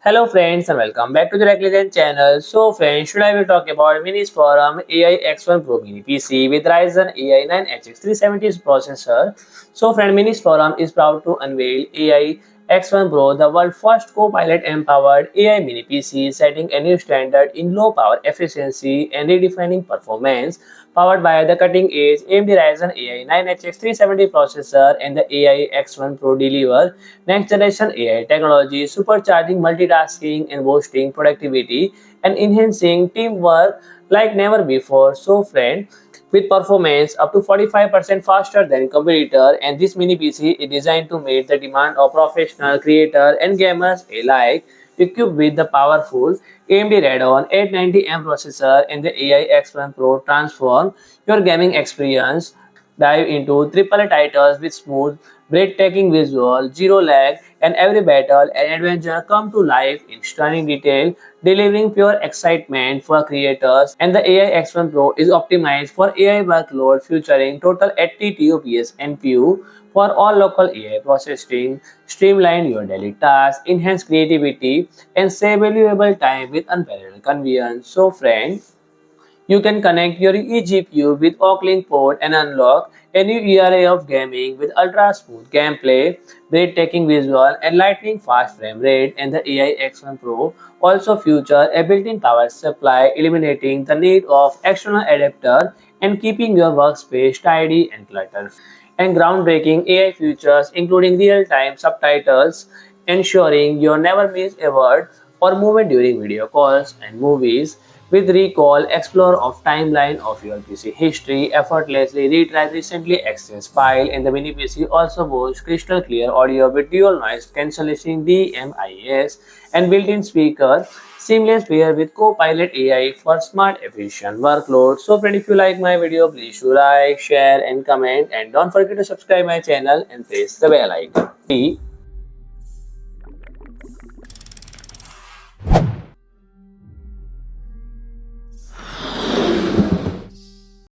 Hello friends and welcome back to the Real-Time channel. So friends, today I will talk about Minisforum AI X1 Pro mini PC with Ryzen AI 9 370 processor. So friend, Minisforum is proud to unveil AI X1 Pro, the world's first Copilot-empowered AI mini PC, setting a new standard in low power efficiency and redefining performance. Powered by the cutting-edge AMD Ryzen AI 9 370 processor and the AI X1 Pro deliver next-generation AI technology, supercharging multitasking and boosting productivity and enhancing teamwork like never before. So, friend, with performance up to 45% faster than competitor, and this mini PC is designed to meet the demand of professional creators and gamers alike. Equipped with the powerful AMD Radeon 890M processor and the AI X1 Pro, transform your gaming experience. Dive into triple titles with smooth, breathtaking visual, zero lag, and every battle and adventure come to life in stunning detail, delivering pure excitement for creators. And the AI X1 Pro is optimized for AI workload, featuring total 80 TOPS NPU for all local AI processing, streamline your daily tasks, enhance creativity, and save valuable time with unparalleled convenience. So, friends, you can connect your eGPU with OCuLink port and unlock a new era of gaming with ultra smooth gameplay, breathtaking visual, and lightning fast frame rate. And the AI X1 Pro also features a built-in power supply, eliminating the need of external adapter and keeping your workspace tidy and clutter-free. And groundbreaking AI features, including real-time subtitles, ensuring you never miss a word or movement during video calls and movies. With recall, explore of timeline of your PC history, effortlessly retrieve recently accessed file, and the mini PC also boasts crystal clear audio with dual noise cancellation DMICs and built-in speaker, seamless pair with Copilot AI for smart efficient workload. So friend, if you like my video, please do like, share and comment, and don't forget to subscribe my channel and press the bell icon.